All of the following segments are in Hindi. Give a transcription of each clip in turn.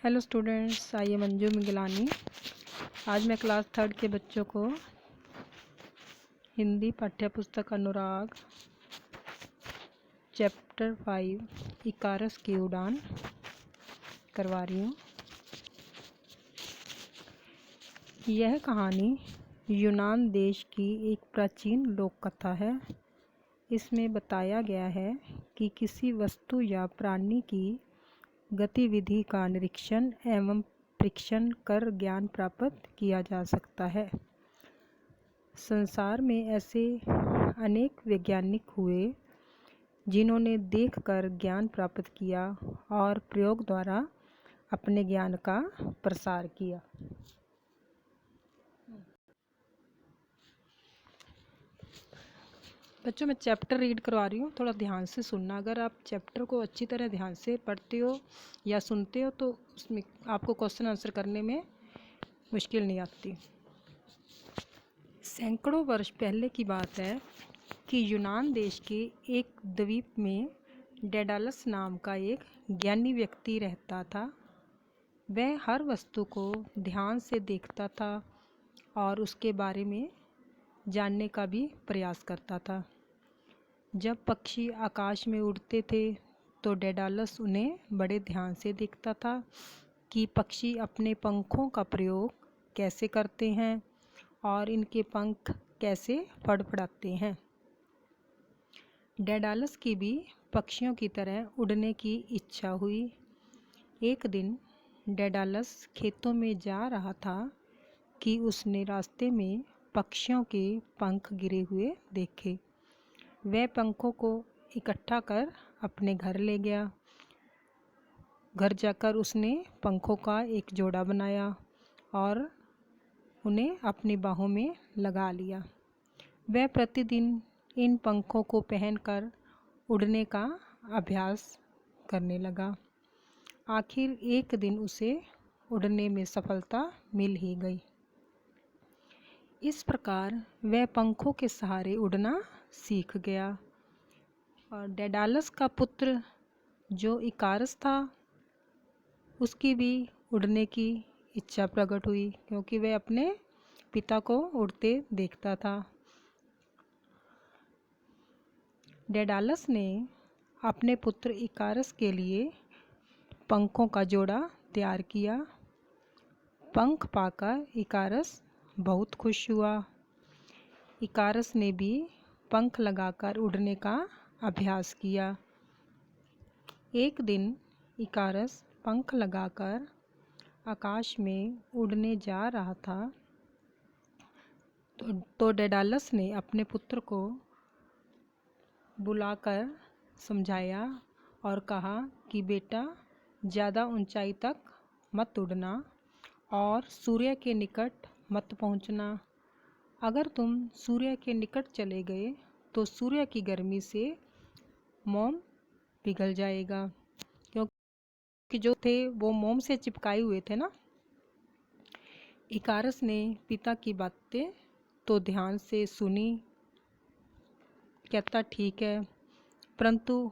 Hello students, I am Manju Miglani. आज मैं क्लास थर्ड के बच्चों को हिंदी पाठ्य पुस्तक अनुराग चैप्टर 5 इकारस की उड़ान करवा रही हूँ। यह कहानी यूनान देश की एक प्राचीन लोक कथा है। इसमें बताया गया है कि किसी वस्तु या प्राणी की गतिविधि का निरीक्षण एवं परीक्षण कर ज्ञान प्राप्त किया जा सकता है। संसार में ऐसे अनेक वैज्ञानिक हुए जिन्होंने देखकर ज्ञान प्राप्त किया और प्रयोग द्वारा अपने ज्ञान का प्रसार किया। बच्चों, मैं चैप्टर रीड करवा रही हूँ, थोड़ा ध्यान से सुनना। अगर आप चैप्टर को अच्छी तरह ध्यान से पढ़ते हो या सुनते हो तो उसमें आपको क्वेश्चन आंसर करने में मुश्किल नहीं आती। सैकड़ों वर्ष पहले की बात है कि यूनान देश के एक द्वीप में डेडालस नाम का एक ज्ञानी व्यक्ति रहता था। वह हर वस्तु को ध्यान से देखता था और उसके बारे में जानने का भी प्रयास करता था। जब पक्षी आकाश में उड़ते थे तो डेडालस उन्हें बड़े ध्यान से देखता था कि पक्षी अपने पंखों का प्रयोग कैसे करते हैं और इनके पंख कैसे फड़फड़ाते हैं। डेडालस की भी पक्षियों की तरह उड़ने की इच्छा हुई। एक दिन डेडालस खेतों में जा रहा था कि उसने रास्ते में पक्षियों के पंख गिरे हुए देखे। वह पंखों को इकट्ठा कर अपने घर ले गया। घर जाकर उसने पंखों का एक जोड़ा बनाया और उन्हें अपनी बाहों में लगा लिया। वह प्रतिदिन इन पंखों को पहनकर उड़ने का अभ्यास करने लगा। आखिर एक दिन उसे उड़ने में सफलता मिल ही गई। इस प्रकार वह पंखों के सहारे उड़ना सीख गया और डेडालस का पुत्र जो इकारस था उसकी भी उड़ने की इच्छा प्रकट हुई, क्योंकि वह अपने पिता को उड़ते देखता था। डेडालस ने अपने पुत्र इकारस के लिए पंखों का जोड़ा तैयार किया। पंख पाकर इकारस बहुत खुश हुआ। इकारस ने भी पंख लगाकर उड़ने का अभ्यास किया। एक दिन इकारस पंख लगाकर आकाश में उड़ने जा रहा था तो डेडालस ने अपने पुत्र को बुलाकर समझाया और कहा कि बेटा, ज़्यादा ऊंचाई तक मत उड़ना और सूर्य के निकट मत पहुंचना। अगर तुम सूर्य के निकट चले गए तो सूर्य की गर्मी से मोम पिघल जाएगा, क्योंकि जो थे वो मोम से चिपकाए हुए थे ना। इकारस ने पिता की बातें तो ध्यान से सुनी, कहता ठीक है, परंतु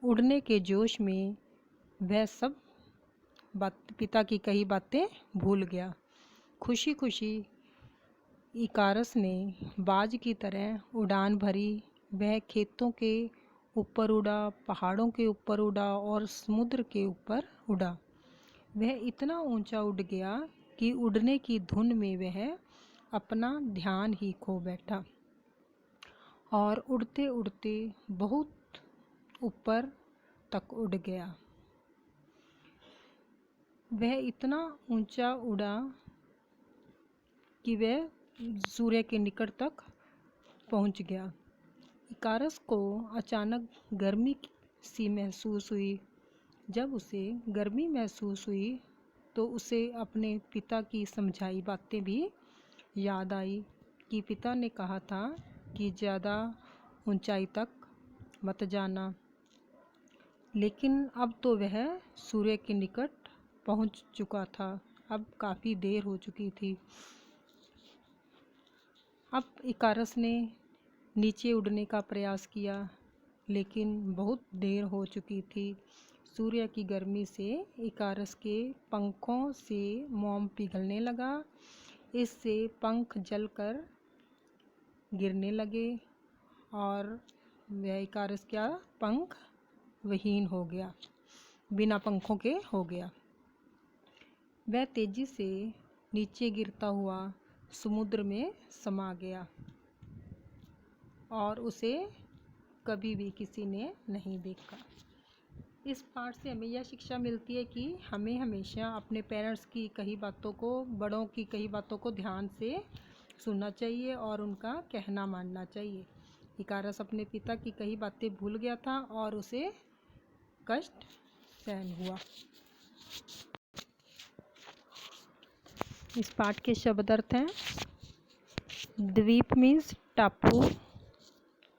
उड़ने के जोश में वह सब पिता की कही बातें भूल गया। खुशी खुशी इकारस ने बाज की तरह उड़ान भरी। वह खेतों के ऊपर उड़ा, पहाड़ों के ऊपर उड़ा और समुद्र के ऊपर उड़ा। वह इतना ऊंचा उड़ गया कि उड़ने की धुन में वह अपना ध्यान ही खो बैठा और उड़ते उड़ते बहुत ऊपर तक उड़ गया। वह इतना ऊंचा उड़ा कि वह सूर्य के निकट तक पहुंच गया। इकारस को अचानक गर्मी सी महसूस हुई। जब उसे गर्मी महसूस हुई तो उसे अपने पिता की समझाई बातें भी याद आई कि पिता ने कहा था कि ज़्यादा ऊंचाई तक मत जाना। लेकिन अब तो वह सूर्य के निकट पहुंच चुका था। अब काफ़ी देर हो चुकी थी। अब इकारस ने नीचे उड़ने का प्रयास किया, लेकिन बहुत देर हो चुकी थी। सूर्य की गर्मी से इकारस के पंखों से मोम पिघलने लगा। इससे पंख जलकर गिरने लगे और वह इकारस क्या पंख विहीन हो गया, बिना पंखों के हो गया। वह तेजी से नीचे गिरता हुआ समुद्र में समा गया और उसे कभी भी किसी ने नहीं देखा। इस पाठ से हमें यह शिक्षा मिलती है कि हमें हमेशा अपने पेरेंट्स की कही बातों को, बड़ों की कही बातों को ध्यान से सुनना चाहिए और उनका कहना मानना चाहिए। इकारस अपने पिता की कही बातें भूल गया था और उसे कष्ट सहन हुआ। इस पाठ के शब्द अर्थ हैं: द्वीप मीन्स टापू,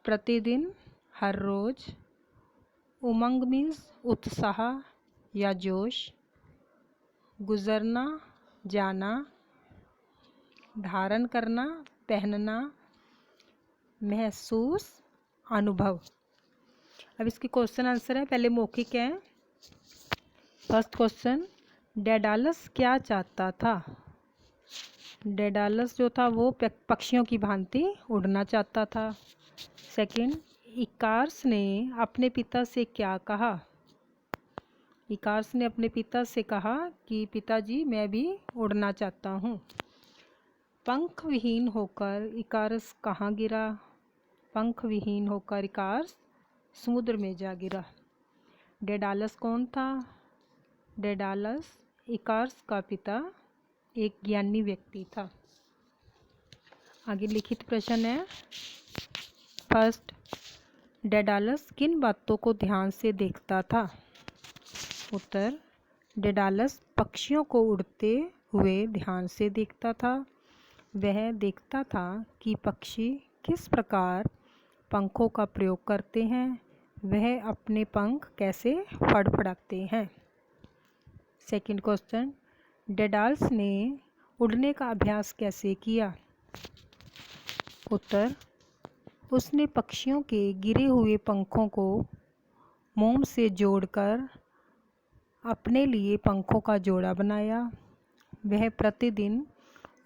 प्रतिदिन हर रोज, उमंग मीन्स उत्साह या जोश, गुजरना जाना, धारण करना पहनना, महसूस अनुभव। अब इसके क्वेश्चन आंसर है। पहले मौखिक है। फर्स्ट क्वेश्चन, डेडालस क्या चाहता था? डेडालस जो था वो पक्षियों की भांति उड़ना चाहता था। सेकंड, इकारस ने अपने पिता से क्या कहा? इकारस ने अपने पिता से कहा कि पिताजी मैं भी उड़ना चाहता हूँ। पंख विहीन होकर इकारस कहाँ गिरा? पंख विहीन होकर इकारस समुद्र में जा गिरा। डेडालस कौन था? डेडालस इकारस का पिता एक ज्ञानी व्यक्ति था। आगे लिखित प्रश्न है। फर्स्ट, डेडालस किन बातों को ध्यान से देखता था? उत्तर, डेडालस पक्षियों को उड़ते हुए ध्यान से देखता था। वह देखता था कि पक्षी किस प्रकार पंखों का प्रयोग करते हैं, वह अपने पंख कैसे फड़फड़ाते हैं। सेकंड क्वेश्चन, डेडालस ने उड़ने का अभ्यास कैसे किया? उत्तर, उसने पक्षियों के गिरे हुए पंखों को मोम से जोड़कर अपने लिए पंखों का जोड़ा बनाया। वह प्रतिदिन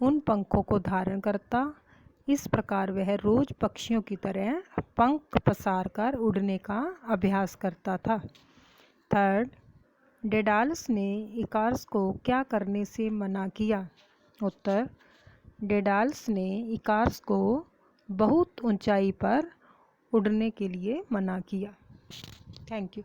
उन पंखों को धारण करता। इस प्रकार वह रोज पक्षियों की तरह पंख पसार कर उड़ने का अभ्यास करता था। थर्ड, डेडालस ने इकारस को क्या करने से मना किया? उत्तर, डेडालस ने इकारस को बहुत ऊंचाई पर उड़ने के लिए मना किया। Thank you.